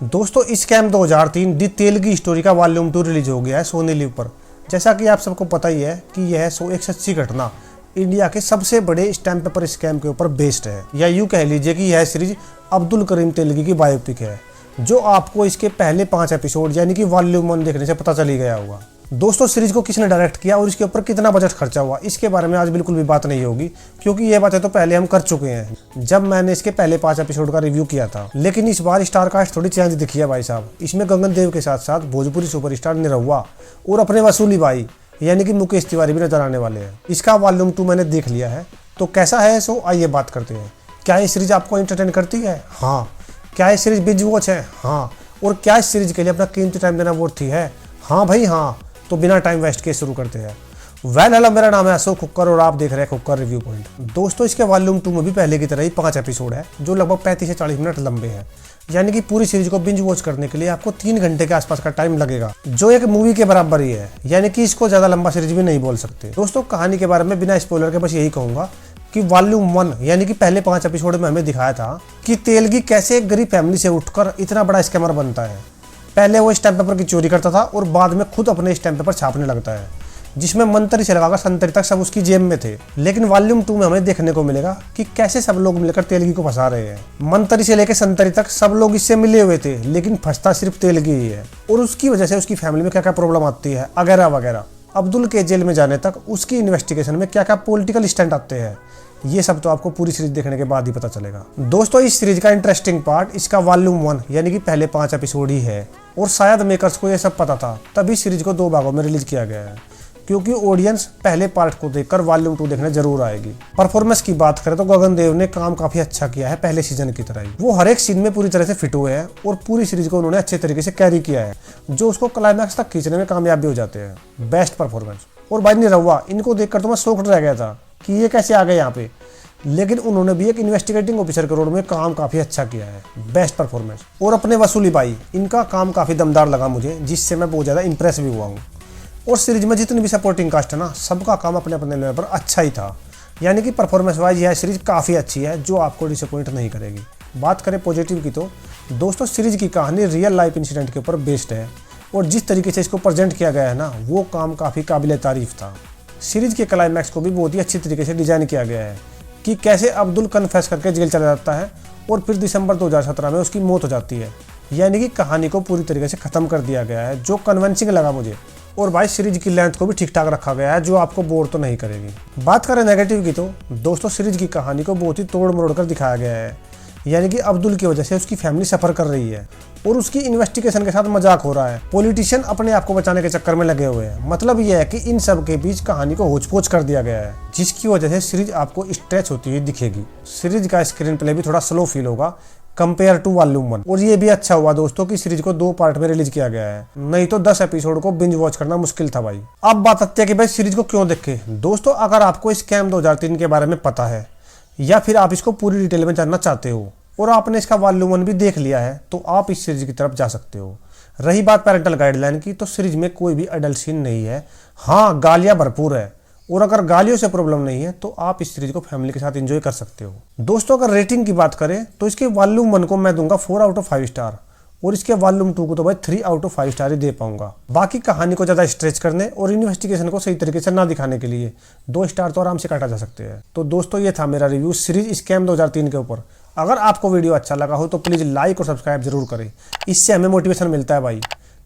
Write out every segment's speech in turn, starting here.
दोस्तों स्कैम 2003 दी तेलगी स्टोरी का volume 2 release हो गया है सोनी लिव पर। जैसा कि आप सबको पता ही है कि यह एक सच्ची घटना इंडिया के सबसे बड़े स्टैम्प पेपर स्कैम के ऊपर बेस्ड है, या यूँ कह लीजिए कि यह सीरीज अब्दुल करीम तेलगी की बायोपिक है, जो आपको इसके पहले 5 एपिसोड यानी कि वॉल्यूम 1 देखने से पता चल ही गया होगा। दोस्तों सीरीज को किसने डायरेक्ट किया और इसके ऊपर कितना बजट खर्चा हुआ, इसके बारे में आज बिल्कुल भी बात नहीं होगी, क्योंकि ये बातें तो पहले हम कर चुके हैं जब मैंने इसके पहले 5 एपिसोड का रिव्यू किया था। लेकिन इस बार स्टार कास्ट थोड़ी चेंज दिखी है भाई साहब। इसमें गगन देव के साथ साथ भोजपुरी सुपरस्टार निरहुआ और अपने वसूली भाई यानी कि मुकेश तिवारी भी नजर आने वाले हैं। इसका वॉल्यूम 2 मैंने देख लिया है, तो कैसा है सो आइए बात करते हैं। क्या ये सीरीज आपको एंटरटेन करती है? हाँ। क्या ये सीरीज बिंज वॉच है? हाँ। और क्या इस सीरीज के लिए अपना कीमती टाइम देना वर्थ ही है? हाँ भाई हाँ। तो बिना टाइम वेस्ट के शुरू करते हैं। हेलो, मेरा नाम है अशोक खुक्कर और आप देख रहे हैं खुक्कर रिव्यू पॉइंट। दोस्तों इसके वॉल्यूम 2 में भी पहले की तरह ही 5 एपिसोड है, जो लगभग 35 से 40 मिनट लंबे हैं। यानी कि पूरी सीरीज को बिंज वॉच करने के लिए आपको 3 घंटे के आसपास का टाइम लगेगा, जो एक मूवी के बराबर ही है। यानी कि इसको ज्यादा लंबा सीरीज भी नहीं बोल सकते। दोस्तों कहानी के बारे में बिना स्पॉइलर के बस यही कहूंगा कि वॉल्यूम 1 यानी कि पहले 5 एपिसोड में हमें दिखाया था कि तेलगी कैसे एक गरीब फैमिली से उठकर इतना बड़ा स्कैमर बनता है। पहले वो स्टैम्प पेपर की चोरी करता था और बाद में खुद अपने स्टैम्प पेपर छापने लगता है, जिसमें मंत्री से लगाकर संतरी तक सब उसकी जेब में थे। लेकिन वॉल्यूम 2 में हमें देखने को मिलेगा कि कैसे सब लोग मिलकर तेलगी को फंसा रहे हैं। मंत्री से लेकर संतरी तक सब लोग इससे मिले हुए थे, लेकिन फंसता सिर्फ तेलगी ही है। और उसकी वजह से उसकी फैमिली में क्या क्या प्रॉब्लम आती है वगैरह वगैरह। अब्दुल के जेल में जाने तक उसकी इन्वेस्टिगेशन में क्या क्या पॉलिटिकल स्टैंड आते हैं, ये सब तो आपको पूरी सीरीज देखने के बाद ही पता चलेगा। दोस्तों इस सीरीज का इंटरेस्टिंग पार्ट इसका वॉल्यूम 1 यानी कि पहले 5 एपिसोड ही है, और शायद मेकर्स को ये सब पता था, तभी सीरीज को 2 भागों में रिलीज किया गया है, क्योंकि ऑडियंस पहले पार्ट को देखकर वॉल्यूम 2 देखने जरूर आएगी। परफॉर्मेंस की बात करें तो गगन देव ने काम काफी अच्छा किया है, पहले सीजन की तरह ही। वो हर एक सीन में पूरी तरह से फिट हुए हैं और पूरी सीरीज को उन्होंने अच्छे तरीके से कैरी किया है, जो उसको क्लाइमैक्स तक खींचने में कामयाब भी हो जाते हैं। Best performance. और भाई निरहुआ, इनको देखकर तो मैं शॉक्ड रह गया था कि ये कैसे आ गए यहाँ पे, लेकिन उन्होंने भी एक इन्वेस्टिगेटिंग ऑफिसर के रोल में काम काफी अच्छा किया है। Best performance. और अपने वसूली भाई, इनका काम काफी दमदार लगा मुझे, जिससे मैं बहुत ज्यादा इंप्रेस भी हुआ हूँ। और सीरीज में जितनी भी सपोर्टिंग कास्ट है ना, सबका काम अपने अपने लेवल पर अच्छा ही था। यानी कि परफॉर्मेंस वाइज यह सीरीज काफी अच्छी है, जो आपको डिसअपॉइंट नहीं करेगी। बात करें पॉजिटिव की तो दोस्तों सीरीज की कहानी रियल लाइफ इंसिडेंट के ऊपर बेस्ड है, और जिस तरीके से इसको प्रेजेंट किया गया है ना, वो काम काफी काबिल तारीफ था। सीरीज के क्लाइमैक्स को भी बहुत ही अच्छी तरीके से डिजाइन किया गया है कि कैसे अब्दुल कन्फेस करके जेल चला जाता है और फिर दिसंबर 2017 में उसकी मौत हो जाती है। यानी कि कहानी को पूरी तरीके से खत्म कर दिया गया है, जो कन्विंसिंग लगा मुझे। और भाई सीरीज की लेंथ को भी ठीक ठाक रखा गया है, जो आपको बोर तो नहीं करेगी। बात करें नेगेटिव की तो दोस्तों सीरीज की कहानी को बहुत ही तोड़ मरोड़ कर दिखाया गया है। यानी कि अब्दुल की वजह से उसकी फैमिली सफर कर रही है और उसकी इन्वेस्टिगेशन के साथ मजाक हो रहा है। पॉलिटिशियन अपने आप को बचाने के चक्कर में लगे हुए हैं। मतलब यह है कि इन सब के बीच कहानी को होच-पोच कर दिया गया है, जिसकी वजह से सीरीज आपको स्ट्रेच होती हुई दिखेगी। सीरीज का स्क्रीन प्ले भी थोड़ा स्लो फील होगा कंपेयर टू वॉल्यूम 1। और ये भी अच्छा हुआ दोस्तों कि सीरीज को 2 पार्ट में रिलीज किया गया है, नहीं तो 10 एपिसोड को बिंज वॉच करना मुश्किल था भाई। अब बात आती है कि भाई सीरीज को क्यों देखे। दोस्तों अगर आपको स्कैम 2003 के बारे में पता है, या फिर आप इसको पूरी डिटेल में जानना चाहते हो और आपने इसका वॉल्यूम 1 भी देख लिया है, तो आप इस सीरीज की तरफ जा सकते हो। रही बात पैरेंटल गाइडलाइन की, तो सीरीज में कोई भी अडल्ट सीन नहीं है। हाँ गालियां भरपूर है, और अगर गालियों से प्रॉब्लम नहीं है तो आप इस सीरीज को फैमिली के साथ एंजॉय कर सकते हो। दोस्तों अगर रेटिंग की बात करें तो इसके वॉल्यूम 1 को मैं दूंगा 4 आउट ऑफ 5 स्टार, और इसके वॉल्यूम 2 को तो भाई 3 आउट ऑफ 5 स्टार ही दे पाऊंगा। बाकी कहानी को ज्यादा स्ट्रेच करने और इन्वेस्टिगेशन को सही तरीके से ना दिखाने के लिए 2 स्टार तो आराम से काटा जा सकते हैं। तो दोस्तों ये था मेरा रिव्यू सीरीज स्कैम 2003 के ऊपर। अगर आपको वीडियो अच्छा लगा हो तो प्लीज लाइक और सब्सक्राइब जरूर करें, इससे हमें मोटिवेशन मिलता है भाई।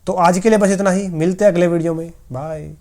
तो आज के लिए बस इतना ही, मिलते हैं अगले वीडियो में। बाय।